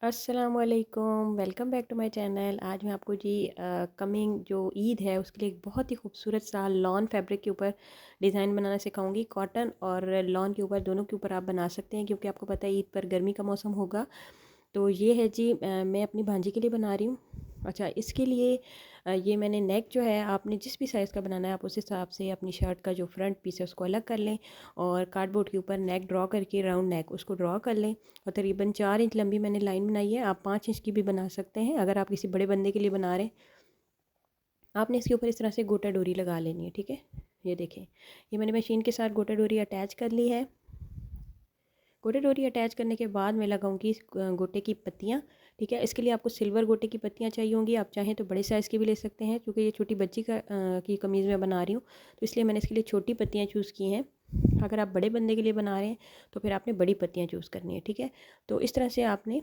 अस्सलामुअलैकुम, welcome back to my channel. आज मैं आपको जी कमिंग जो ईद है उसके लिए एक बहुत ही खूबसूरत सा लॉन फैब्रिक के ऊपर डिज़ाइन बनाना सिखाऊंगी। कॉटन और लॉन के ऊपर दोनों के ऊपर आप बना सकते हैं, क्योंकि आपको पता है ईद पर गर्मी का मौसम होगा। तो ये है जी, मैं अपनी भांजी के लिए बना रही हूँ। अच्छा, इसके लिए ये मैंने नेक जो है, आपने जिस भी साइज़ का बनाना है आप उस हिसाब से अपनी शर्ट का जो फ्रंट पीस है उसको अलग कर लें और कार्डबोर्ड के ऊपर नेक ड्रॉ करके राउंड नेक उसको ड्रॉ कर लें। और तकरीबन 4 इंच लंबी मैंने लाइन बनाई है। आप 5 इंच की भी बना सकते हैं अगर आप किसी बड़े बंदे के लिए बना रहे हैं। आपने इसके ऊपर इस तरह से गोटा डोरी लगा लेनी है, ठीक है। ये देखें, ये मैंने मशीन के साथ गोटा डोरी अटैच कर ली है। गोटे डोरी अटैच करने के बाद मैं लगाऊंगी इस गोटे की पत्तियाँ, ठीक है। इसके लिए आपको सिल्वर गोटे की पत्तियाँ चाहिए होंगी। आप चाहें तो बड़े साइज़ की भी ले सकते हैं, क्योंकि ये छोटी बच्ची की कमीज़ में बना रही हूँ, तो इसलिए मैंने इसके लिए छोटी पत्तियाँ चूज़ की हैं। अगर आप बड़े बंदे के लिए बना रहे हैं तो फिर आपने बड़ी पत्तियाँ चूज़ करनी है, ठीक है। तो इस तरह से आपने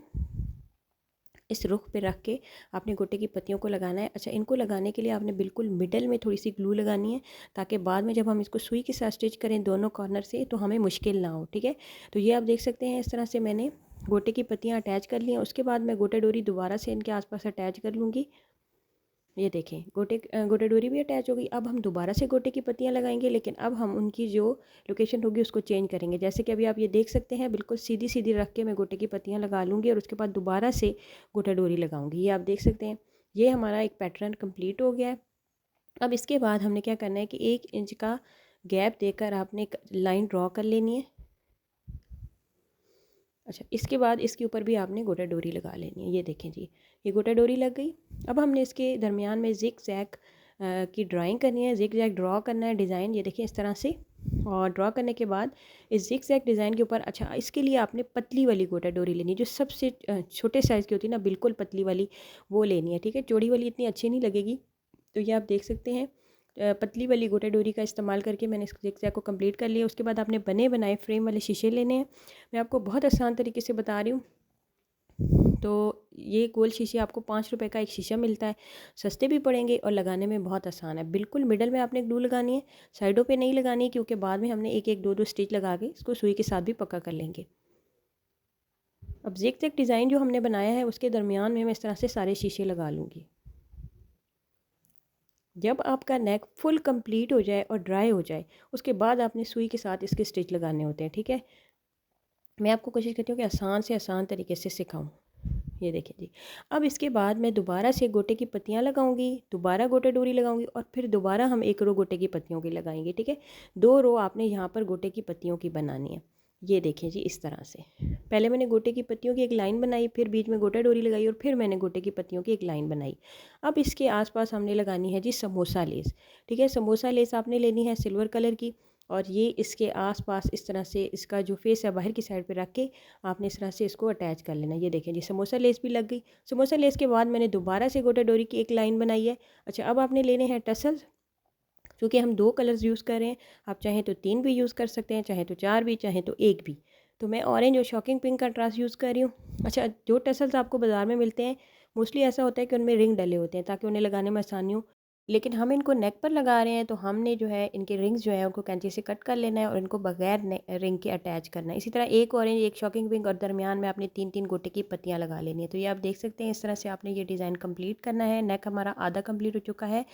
इस रुख पे रख के आपने गोटे की पत्तियों को लगाना है। अच्छा, इनको लगाने के लिए आपने बिल्कुल मिडल में थोड़ी सी ग्लू लगानी है, ताकि बाद में जब हम इसको सुई के साथ स्टिच करें दोनों कॉर्नर से तो हमें मुश्किल ना हो, ठीक है। तो ये आप देख सकते हैं, इस तरह से मैंने गोटे की पत्तियाँ अटैच कर ली हैं। उसके बाद मैं गोटे डोरी दोबारा से इनके आसपास अटैच कर लूँगी। ये देखें, गोटे डोरी भी अटैच हो गई। अब हम दोबारा से गोटे की पत्तियाँ लगाएंगे, लेकिन अब हम उनकी जो लोकेशन होगी उसको चेंज करेंगे। जैसे कि अभी आप ये देख सकते हैं, बिल्कुल सीधी सीधी रख के मैं गोटे की पत्तियाँ लगा लूँगी और उसके बाद दोबारा से गोटा डोरी लगाऊंगी। ये आप देख सकते हैं, ये हमारा एक पैटर्न कंप्लीट हो गया है। अब इसके बाद हमने क्या करना है कि 1 इंच का गैप देकर आपने एक लाइन ड्रॉ कर लेनी है। अच्छा, इसके बाद इसके ऊपर भी आपने गोटा डोरी लगा लेनी है। ये देखें जी, ये गोटा डोरी लग गई। अब हमने इसके दरमियान में जिग जैग की ड्राइंग करनी है, जिग जैग ड्रॉ करना है डिज़ाइन। ये देखिए इस तरह से, और ड्रॉ करने के बाद इस जिग जैग डिज़ाइन के ऊपर, अच्छा इसके लिए आपने पतली वाली गोटा डोरी लेनी है, जो सबसे छोटे साइज़ की होती है ना, बिल्कुल पतली वाली वो लेनी है, ठीक है। चौड़ी वाली इतनी अच्छी नहीं लगेगी। तो ये आप देख सकते हैं, पतली वाली गोटा डोरी का इस्तेमाल करके मैंने इस जिग-जैग को कंप्लीट कर लिया। उसके बाद आपने बने बनाए फ्रेम वाले शीशे लेने हैं। मैं आपको बहुत आसान तरीके से बता रही हूँ। तो ये गोल शीशे आपको 5 रुपए का एक शीशा मिलता है, सस्ते भी पड़ेंगे और लगाने में बहुत आसान है। बिल्कुल मिडल में आपने ग्लू लगानी है, साइडों पे नहीं लगानी है, क्योंकि बाद में हमने एक एक दो दो स्टिच लगा के इसको सुई के साथ भी पक्का कर लेंगे। अब जिग-जैग डिज़ाइन जो हमने बनाया है उसके दरमियान में मैं इस तरह से सारे शीशे लगा लूँगी। जब आपका नेक फुल कंप्लीट हो जाए और ड्राई हो जाए, उसके बाद आपने सुई के साथ इसके स्टिच लगाने होते हैं, ठीक है। मैं आपको कोशिश करती हूँ कि आसान से आसान तरीके से सिखाऊं। ये देखिए जी, अब इसके बाद मैं दोबारा से गोटे की पत्तियाँ लगाऊंगी, दोबारा गोटे डोरी लगाऊंगी और फिर दोबारा हम एक रो गोटे की पत्तियों की लगाएंगे, ठीक है। 2 रो आपने यहाँ पर गोटे की पत्तियों की बनानी है। ये देखें जी, इस तरह से पहले मैंने गोटे की पत्तियों की एक लाइन बनाई, फिर बीच में गोटा डोरी लगाई और फिर मैंने गोटे की पत्तियों की एक लाइन बनाई। अब इसके आसपास हमने लगानी है जी समोसा लेस, ठीक है। समोसा लेस आपने लेनी है सिल्वर कलर की, और ये इसके आसपास इस तरह से इसका जो फेस है बाहर की साइड पे रख के आपने इस तरह से इसको अटैच कर लेना। ये देखें जी, समोसा लेस भी लग गई। समोसा लेस के बाद मैंने दोबारा से गोटा डोरी की एक लाइन बनाई है। अच्छा, अब आपने लेने हैं टसल्स, क्योंकि हम 2 कलर्स यूज़ कर रहे हैं। आप चाहें तो 3 भी यूज़ कर सकते हैं, चाहे तो 4 भी, चाहे तो 1 भी। तो मैं ऑरेंज और शॉकिंग पिंक कंट्रास्ट यूज़ कर रही हूँ। अच्छा, जो टसल्स आपको बाज़ार में मिलते हैं, मोस्टली ऐसा होता है कि उनमें रिंग डले होते हैं ताकि उन्हें लगाने में आसानी हो। लेकिन हम इनको नेक पर लगा रहे हैं, तो हमने जो है इनके रिंग्स जो है उनको कैंची से कट कर लेना है और इनको बगैर रिंग के अटैच करना है। इसी तरह एक ऑरेंज, एक शॉकिंग पिंक और दरमियान में आपने 3-3 गोटे की पत्तियाँ लगा लेनी है। तो ये आप देख सकते हैं, इस तरह से आपने ये डिज़ाइन कंप्लीट करना है। नेक हमारा आधा कंप्लीट हो चुका है।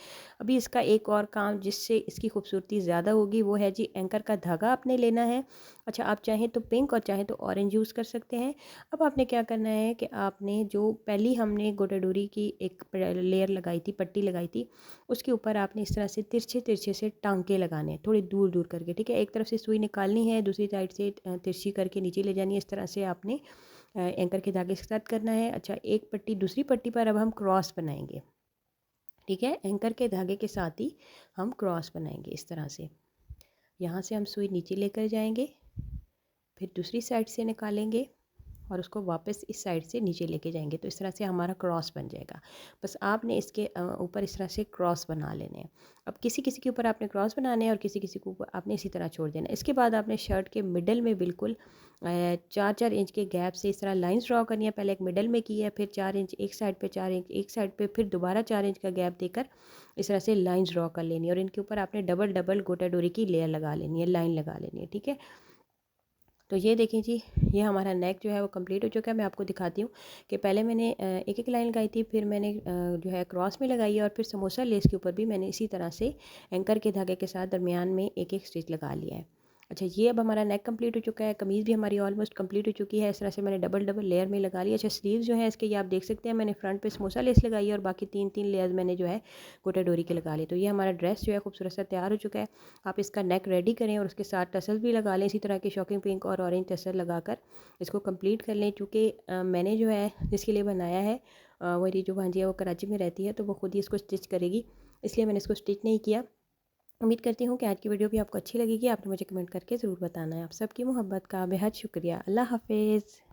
अभी इसका एक और काम जिससे इसकी खूबसूरती ज़्यादा होगी वो है जी, एंकर का धागा आपने लेना है। अच्छा, आप चाहें तो पिंक और चाहें तो ऑरेंज यूज़ कर सकते हैं। अब आपने क्या करना है कि आपने जो पहली हमने गोटा डोरी की एक लेयर लगाई थी, पट्टी लगाई थी, उसके ऊपर आपने इस तरह से तिरछे तिरछे से टांके लगाने हैं, थोड़ी दूर दूर करके, ठीक है। एक तरफ से सुई निकालनी है, दूसरी साइड से तिरछी करके नीचे ले जानी है। इस तरह से आपने एंकर के धागे के साथ करना है। अच्छा, एक पट्टी दूसरी पट्टी पर अब हम क्रॉस बनाएंगे, ठीक है। एंकर के धागे के साथ ही हम क्रॉस बनाएंगे इस तरह से। यहाँ से हम सुई नीचे लेकर जाएंगे, फिर दूसरी साइड से निकालेंगे और उसको वापस इस साइड से नीचे लेके जाएंगे, तो इस तरह से हमारा क्रॉस बन जाएगा। बस आपने इसके ऊपर इस तरह से क्रॉस बना लेने हैं। अब किसी किसी के ऊपर आपने क्रॉस बनाने हैं और किसी किसी के ऊपर आपने इसी तरह छोड़ देना है। इसके बाद आपने शर्ट के मिडल में बिल्कुल 4-4 इंच के गैप से इस तरह लाइंस ड्रॉ करनी है। पहले एक मिडल में की है, फिर 4 इंच एक साइड पे, 4 इंच एक साइड पे, फिर दोबारा 4 इंच का गैप देकर इस तरह से लाइंस ड्रॉ कर लेनी है। और इनके ऊपर आपने डबल डबल गोटा डोरी की लेयर लगा लेनी है, लाइन लगा लेनी है, ठीक है। तो ये देखें जी, ये हमारा नेक जो है वो कंप्लीट हो चुका है। मैं आपको दिखाती हूँ कि पहले मैंने एक एक लाइन लगाई थी, फिर मैंने जो है क्रॉस में लगाई है, और फिर समोसा लेस के ऊपर भी मैंने इसी तरह से एंकर के धागे के साथ दरमियान में एक एक स्टिच लगा लिया है। अच्छा, ये अब हमारा नेक कंप्लीट हो चुका है। कमीज़ भी हमारी ऑलमोस्ट कंप्लीट हो चुकी है। इस तरह से मैंने डबल डबल लेयर में लगा लिया। अच्छा, स्लीव्स जो है इसके, ये आप देख सकते हैं, मैंने फ्रंट पे समोसा लेस लगाई है और बाकी 3-3 लेयर्स मैंने जो है गोटा डोरी के लगा लिए। तो ये हमारा ड्रेस जो है खूबसूरत सा तैयार हो चुका है। आप इसका नेक रेडी करें और उसके साथ टसल भी लगा लें, इसी तरह के शॉकिंग पिंक और ऑरेंज टसल लगाकर इसको कंप्लीट कर लें। चूँकि मैंने जो है जिसके लिए बनाया है मेरी जो भांजी है वो कराची में रहती है, तो वो खुद ही इसको स्टिच करेगी, इसलिए मैंने इसको स्टिच नहीं किया। उम्मीद करती हूँ कि आज की वीडियो भी आपको अच्छी लगेगी। आपने मुझे कमेंट करके ज़रूर बताना है। आप सबकी मोहब्बत का बेहद शुक्रिया। अल्लाह हाफ़िज़।